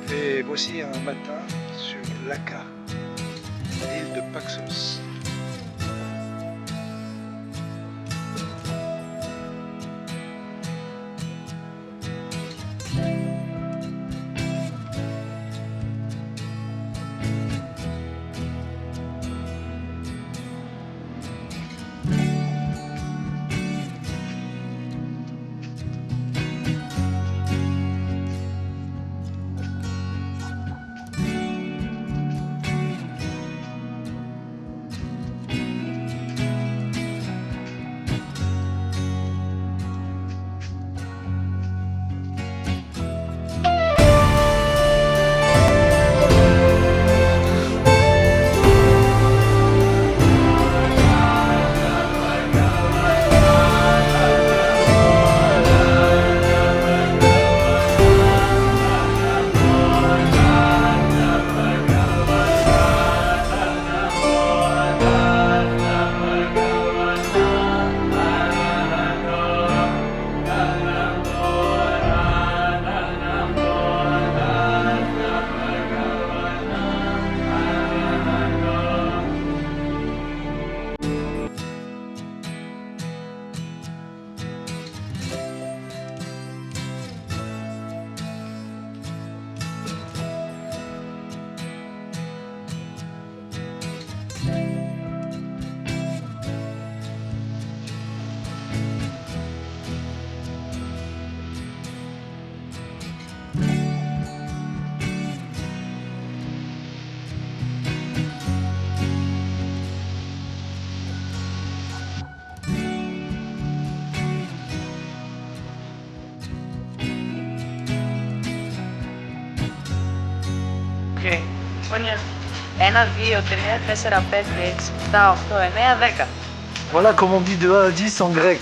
Et voici un matin sur Laka, l'île de Paxos. Okay. Voglio 1, 2, 3, 4, 5, 6, 7, 8, 9, 10. Voilà comment on dit de 1 à 10 en grec.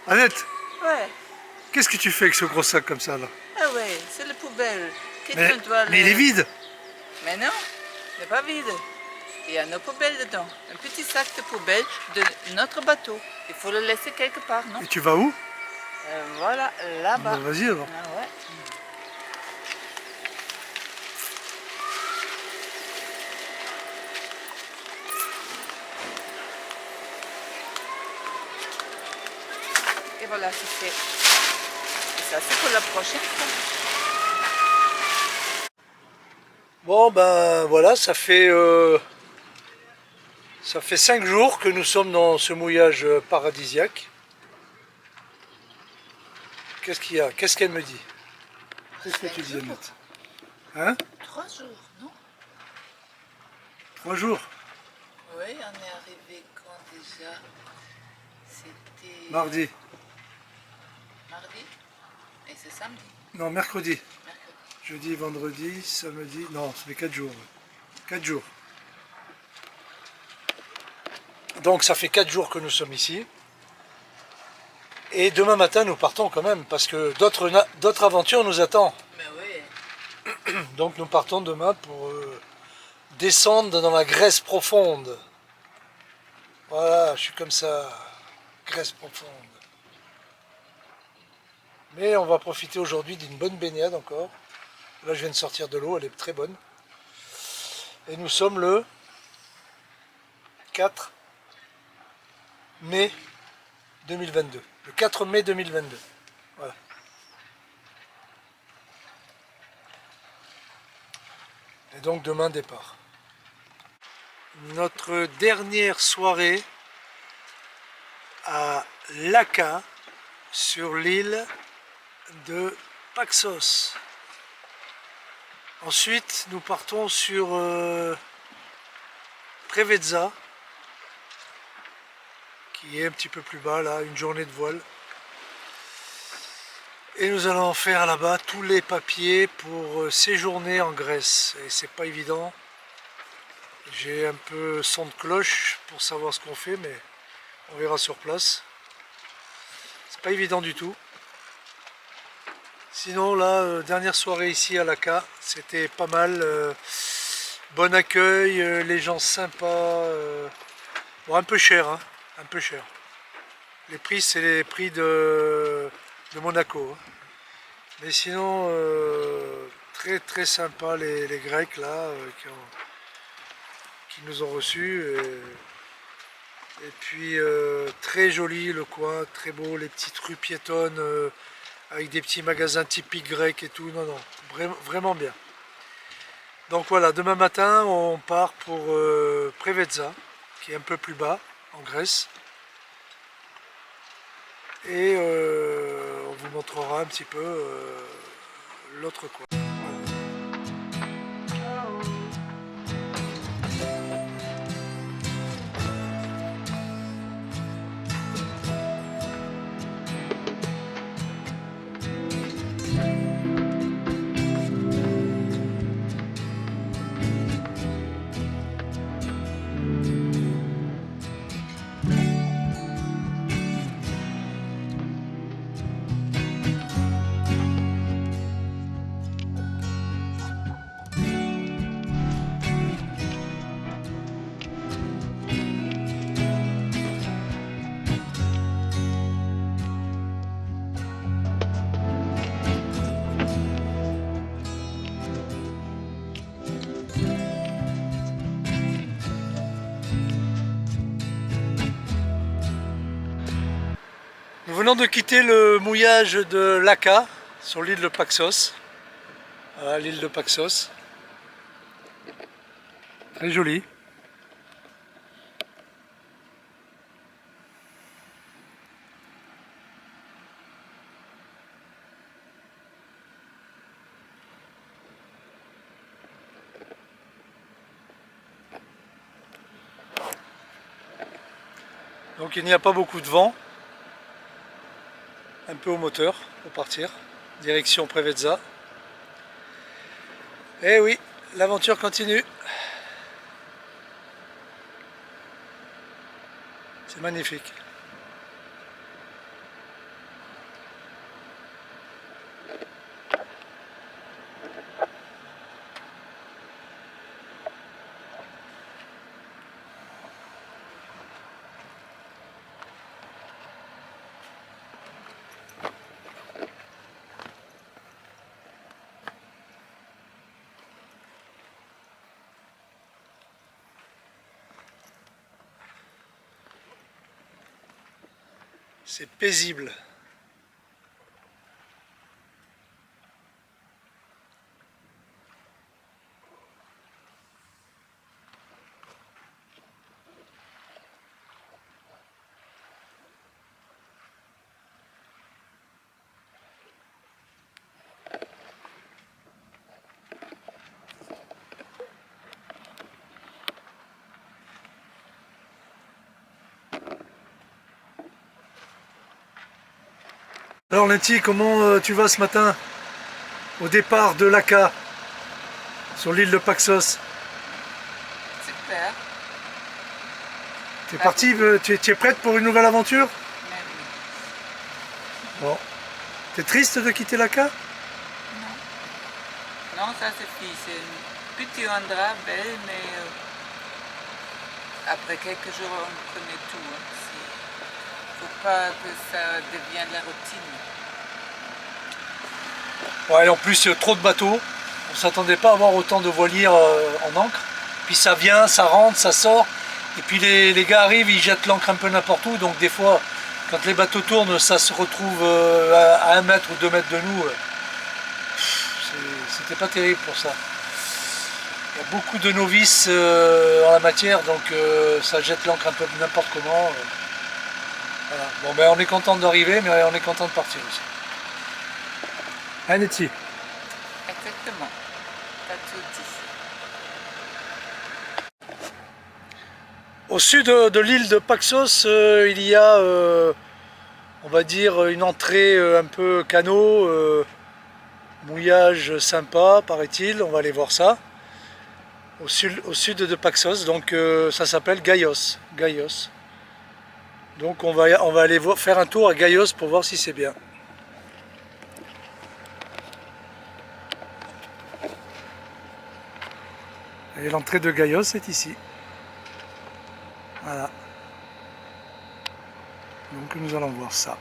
Annette, Ouais, qu'est-ce que tu fais avec ce gros sac comme ça là? ah ouais, c'est la poubelle. Quelqu'un doit Mais il est vide. Mais non, il n'est pas vide. Il y a nos poubelles dedans. Un petit sac de poubelle de notre bateau. Il faut le laisser quelque part, non? Et tu vas où? Voilà, là-bas. Bah, vas-y alors. Ah ouais. Et voilà, c'est fait. Et ça, c'est pour la prochaine fois. Bon ben voilà, ça fait 5 jours que nous sommes dans ce mouillage paradisiaque. Qu'est-ce qu'il y a? Qu'est-ce qu'elle me dit? Qu'est-ce que tu dis, Annette? Hein? 3 jours, non? 3 jours? Oui, on est arrivé quand déjà? C'était Mardi? mardi et c'est samedi. Non, mercredi. Mercredi. Jeudi, vendredi, samedi. Non, ça fait 4 jours. 4 jours. Donc ça fait 4 jours que nous sommes ici. Et demain matin, nous partons quand même, parce que d'autres aventures nous attendent. Mais oui. Donc nous partons demain pour descendre dans la Grèce profonde. Voilà, je suis comme ça, Grèce profonde. Mais on va profiter aujourd'hui d'une bonne baignade encore. Là, je viens de sortir de l'eau, elle est très bonne. Et nous sommes le 4 mai 2022. Le 4 mai 2022. Voilà. Et donc demain départ. Notre dernière soirée à Laka sur l'île de Paxos. Ensuite, nous partons sur Preveza, qui est un petit peu plus bas, là, une journée de voile. Et nous allons faire là-bas tous les papiers pour séjourner en Grèce. Et c'est pas évident. J'ai un peu son de cloche pour savoir ce qu'on fait, mais on verra sur place. C'est pas évident du tout. Sinon là, dernière soirée ici à Laka, c'était pas mal. Bon accueil, les gens sympas. Bon, un peu cher, hein, un peu cher. Les prix, c'est les prix de Monaco. Hein. Mais sinon, très très sympa les Grecs là, qui nous ont reçus. Et puis très joli le coin, très beau, les petites rues piétonnes avec des petits magasins typiques grecs et tout. Non, non, vraiment bien. Donc voilà, demain matin on part pour Preveza, qui est un peu plus bas en Grèce. Et on vous montrera un petit peu l'autre coin. Nous venons de quitter le mouillage de Laka sur l'île de Paxos. Voilà l'île de Paxos. Très jolie. Donc il n'y a pas beaucoup de vent. Un peu au moteur pour partir, direction Preveza. Et oui, l'aventure continue. C'est magnifique. C'est paisible. Alors Letty, comment tu vas ce matin au départ de Laka sur l'île de Paxos? Super. T'es parti, tu es prête pour une nouvelle aventure? Mais oui. Bon. T'es triste de quitter Laka? Non, ça suffit. C'est un petit endroit belle, mais après quelques jours, on connaît tout. Il ne faut pas que ça devienne la routine. Ouais, et en plus, trop de bateaux. On ne s'attendait pas à avoir autant de voiliers en ancre. Puis ça vient, ça rentre, ça sort. Et puis les gars arrivent, ils jettent l'ancre un peu n'importe où. Donc des fois, Quand les bateaux tournent, ça se retrouve à 1 mètre ou 2 mètres de nous. C'était pas terrible pour ça. Il y a beaucoup de novices en la matière, donc ça jette l'ancre un peu n'importe comment. Voilà. Bon ben on est content d'arriver, mais on est content de partir aussi. Hein Nettie? Exactement. T'as tout dit. Au sud de l'île de Paxos, il y a, on va dire, une entrée un peu canot, mouillage sympa, paraît-il. On va aller voir ça. Au sud de Paxos, donc ça s'appelle Gaios. Gaios. Donc on va aller faire un tour à Gaios pour voir si c'est bien. Et l'entrée de Gaios est ici. Voilà. Donc nous allons voir ça.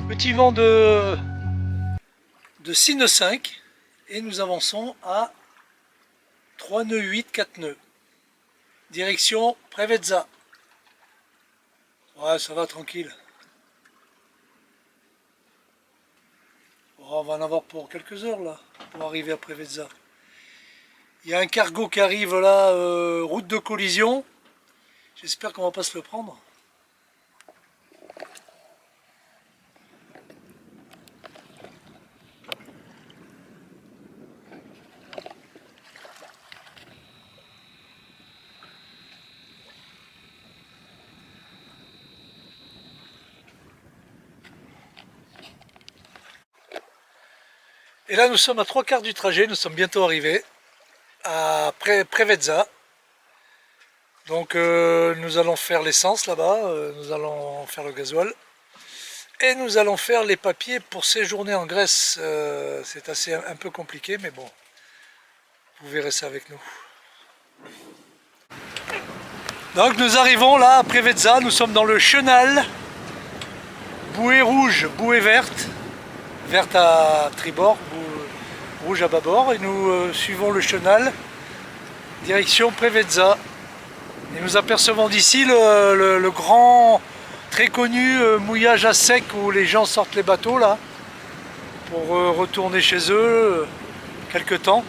Petit vent de Sine 5 et nous avançons à 3 nœuds 8, 4 nœuds. Direction Preveza. Ouais, ça va tranquille. Oh, on va en avoir pour quelques heures là, pour arriver à Preveza. Il y a un cargo qui arrive là, route de collision. J'espère qu'on va pas se le prendre. Et là nous sommes à 3/4 du trajet, nous sommes bientôt arrivés à Preveza. Donc nous allons faire l'essence là-bas, nous allons faire le gasoil. Et nous allons faire les papiers pour séjourner en Grèce. C'est assez un peu compliqué, mais bon, vous verrez ça avec nous. Donc nous arrivons là à Preveza, nous sommes dans le chenal. Bouée rouge, bouée verte. Verte à tribord, rouge à bâbord. Et nous suivons le chenal, direction Preveza. Et nous apercevons d'ici le grand, très connu mouillage à sec où les gens sortent les bateaux là pour retourner chez eux quelque temps.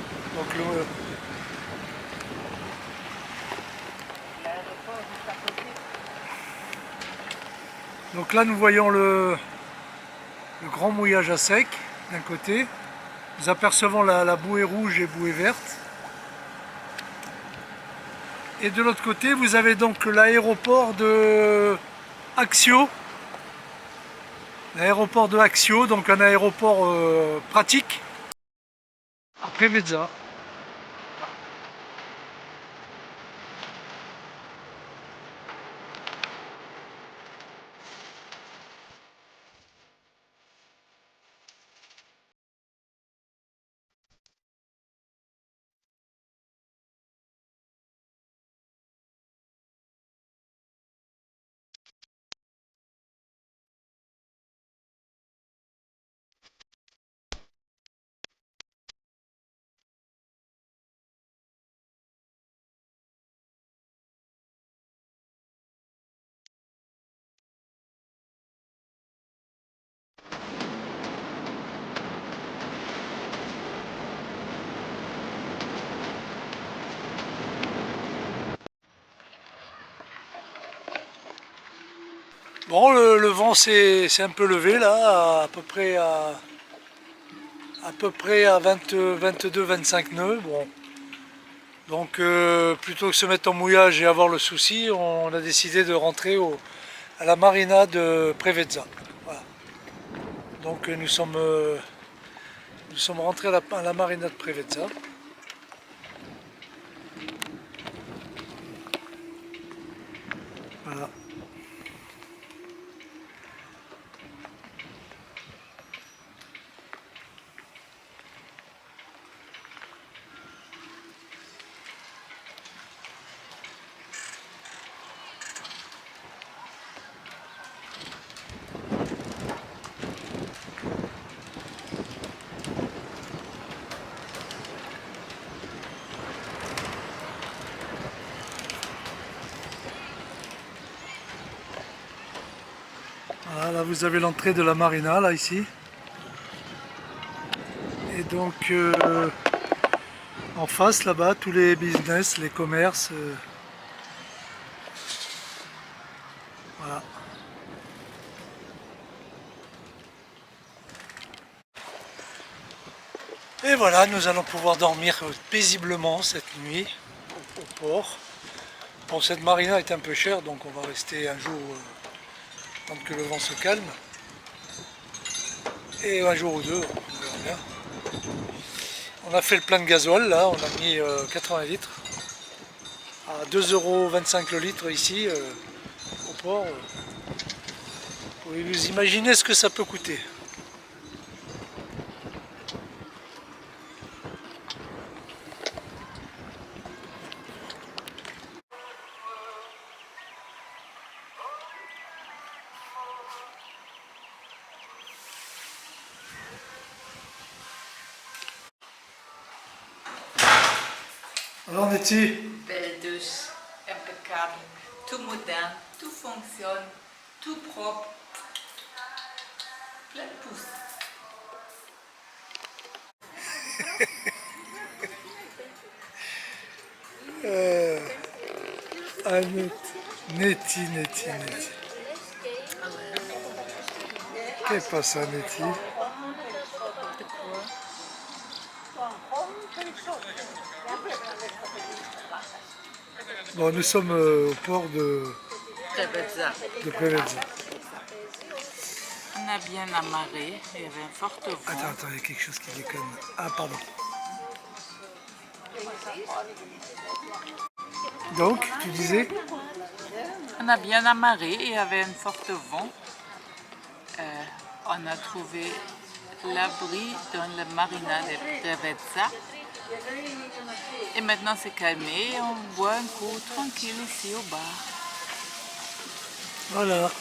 Donc là nous voyons le grand mouillage à sec d'un côté. Nous apercevons la bouée rouge et bouée verte. Et de l'autre côté, vous avez donc l'aéroport de Axio. L'aéroport de Axio, donc un aéroport pratique. Après Vezza. Bon, le vent s'est un peu levé là, à peu près à 22-25 nœuds. Bon. Donc plutôt que se mettre en mouillage et avoir le souci, on a décidé de rentrer à la marina de Preveza. Voilà. Donc nous sommes rentrés à la marina de Preveza. Voilà. Voilà, là vous avez l'entrée de la marina, là ici. Et donc en face là-bas, tous les business, les commerces. Voilà. Et voilà, nous allons pouvoir dormir paisiblement cette nuit au port. Bon, cette marina est un peu chère, donc on va rester un jour tant que le vent se calme. Et un jour ou deux, on verra bien. On a fait le plein de gasoil, là, on a mis 80 litres. À 2,25 € le litre ici, au port. Vous pouvez vous imaginer ce que ça peut coûter. Alors Nettie, Belle douche, impeccable, tout moderne, tout fonctionne, tout propre. Plein de pouces. Nettie. Che passa Nettie? Bon, nous sommes au port de Preveza. On a bien amarré, il y avait un fort vent. Attends, il y a quelque chose qui déconne. Ah, pardon. Donc, tu disais? On a bien amarré, il y avait un fort vent. On a trouvé l'abri dans la marina de Preveza. Et maintenant c'est calmé, on boit un coup tranquille ici au bar. Voilà.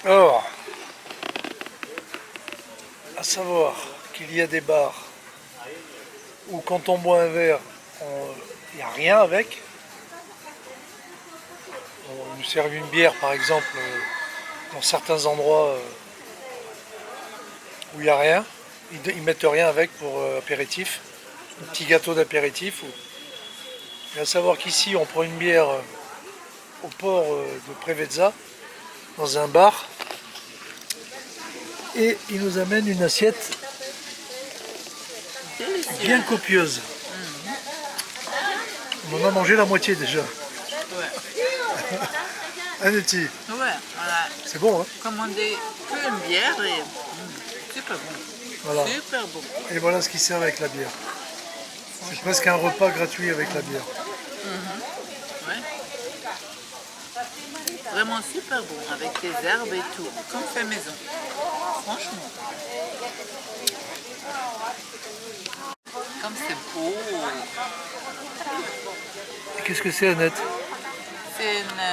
Alors, à savoir qu'il y a des bars où quand on boit un verre, il n'y a rien avec. On nous sert une bière par exemple dans certains endroits où il n'y a rien. Ils mettent rien avec pour apéritif, un petit gâteau d'apéritif. Et à savoir qu'ici on prend une bière au port de Preveza, dans un bar, et ils nous amènent une assiette bien copieuse. On en a mangé la moitié déjà. Ouais. Hein, Nettie? Ouais, voilà. C'est bon, hein? Commander une bière et super bon. Voilà. Super bon. Et voilà ce qui sert avec la bière. C'est presque un repas gratuit avec la bière. Ouais. Vraiment super bon, avec des herbes et tout, comme fait maison. Franchement. Comme c'est beau. Et qu'est-ce que c'est, Annette? C'est une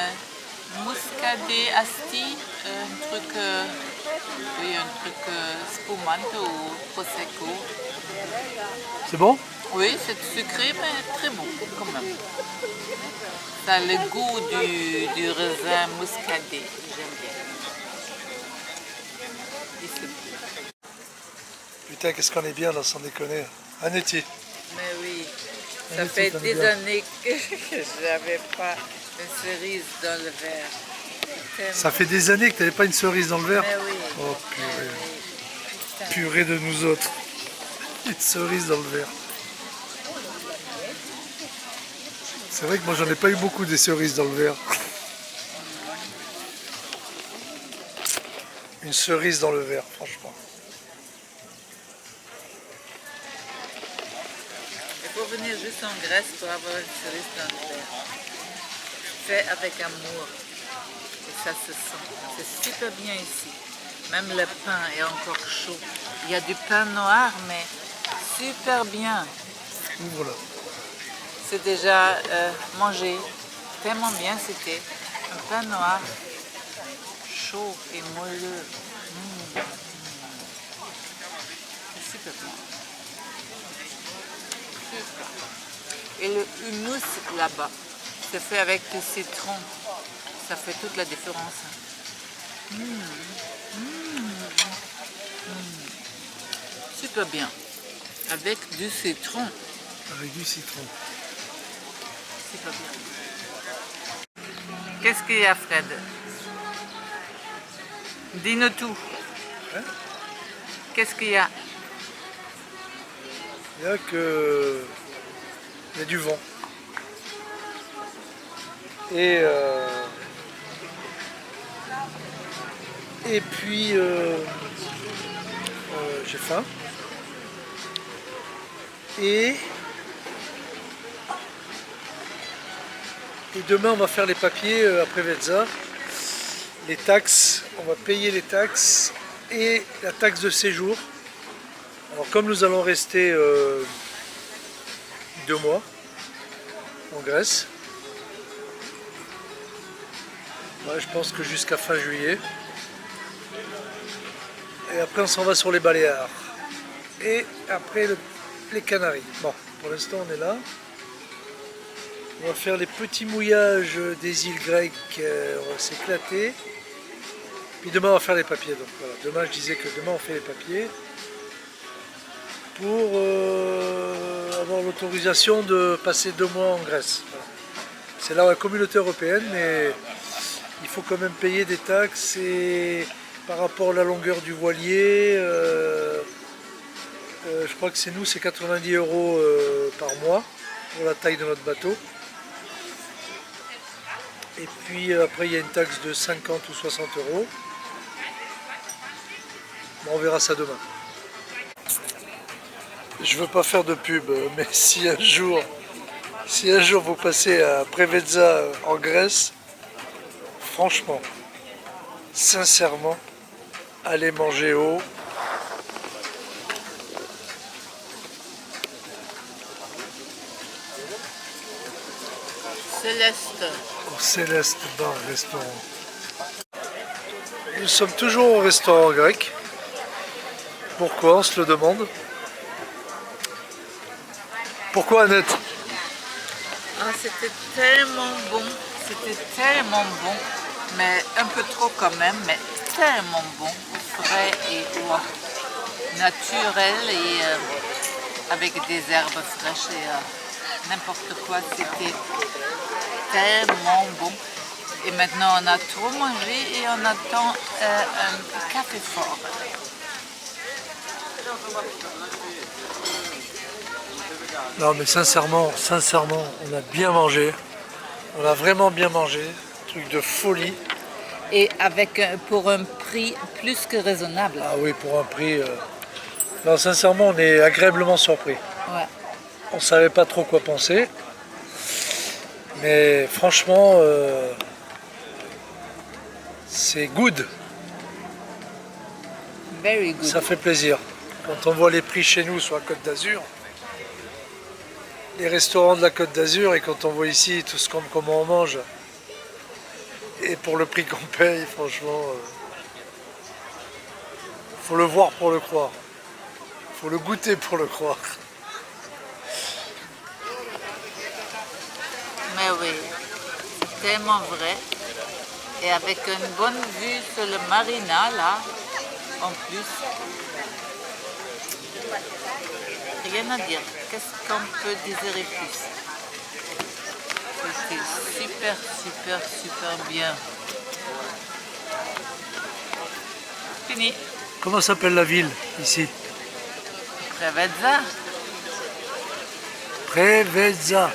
muscadet asti, un truc Oui, un truc spumante ou prosecco. C'est bon? Oui, c'est sucré, mais très bon quand même. Ça a le goût du raisin muscadet, j'aime bien. Et Putain, qu'est-ce qu'on est bien là, sans déconner. Annette. mais oui, On ça est fait tous, on est des bien. années que je n'avais pas une cerise dans le verre. Ça fait des années que tu n'avais pas une cerise dans le verre? Mais oui. Oh Mais purée. oui. Putain. Purée de nous autres. Une cerise dans le verre. C'est vrai que moi j'en ai pas eu beaucoup des cerises dans le verre. Une cerise dans le verre, franchement. Il faut venir juste en Grèce pour avoir une cerise dans le verre. Fait avec amour. Et ça se sent. C'est super bien ici. Même le pain est encore chaud. Il y a du pain noir, mais super bien. Ouvre-la. C'est déjà mangé. Tellement bien c'était. Un pain noir, chaud et moelleux. C'est super bien. Super. Et le hummus là-bas, c'est fait avec du citron. Ça fait toute la différence. Super bien. Avec du citron. Avec du citron. Super bien. Qu'est-ce qu'il y a, Fred? Dis-nous tout. Hein? Qu'est-ce qu'il y a? Il y a que... Il y a du vent. Et puis j'ai faim. Et demain on va faire les papiers après Vezza. Les taxes, on va payer les taxes et la taxe de séjour. Alors comme nous allons rester 2 mois en Grèce, ouais, je pense que jusqu'à fin juillet. Et après on s'en va sur les Baléares. Et après les Canaries. Bon, pour l'instant on est là. On va faire les petits mouillages des îles grecques, on va s'éclater. Puis demain on va faire les papiers. Donc voilà, demain je disais que demain on fait les papiers pour avoir l'autorisation de passer 2 mois en Grèce. Voilà. C'est là la communauté européenne, mais il faut quand même payer des taxes et par rapport à la longueur du voilier, je crois que c'est 90 € par mois pour la taille de notre bateau. Et puis après il y a une taxe de 50 ou 60 €. Bon, on verra ça demain. Je veux pas faire de pub, mais si un jour vous passez à Preveza en Grèce, franchement, sincèrement, allez manger au Céleste. Céleste Bar Restaurant. Nous sommes toujours au restaurant grec. Pourquoi, on se le demande. Pourquoi, Annette? Ah, c'était tellement bon. C'était tellement bon. Mais un peu trop quand même, mais tellement bon. Frais et naturel et avec des herbes fraîches et n'importe quoi. C'était tellement bon. Et maintenant on a trop mangé et on attend un café fort. Non mais sincèrement, on a bien mangé. On a vraiment bien mangé. Truc de folie. Et avec pour un prix plus que raisonnable. Ah oui, pour un prix... Non, sincèrement, on est agréablement surpris. Ouais. On savait pas trop quoi penser. Mais franchement, c'est good. Very good. Ça fait plaisir. Quand on voit les prix chez nous sur la Côte d'Azur, les restaurants de la Côte d'Azur, et quand on voit ici tout ce comment on mange, et pour le prix qu'on paye, franchement, Faut le voir pour le croire. Faut le goûter pour le croire. Mais oui, c'est tellement vrai. Et avec une bonne vue sur le marina, là, en plus. Rien à dire. Qu'est-ce qu'on peut désirer plus? C'était super, super, super bien. Fini. Comment s'appelle la ville ici? Preveza. Preveza.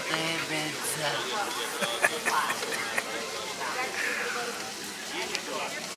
Preveza.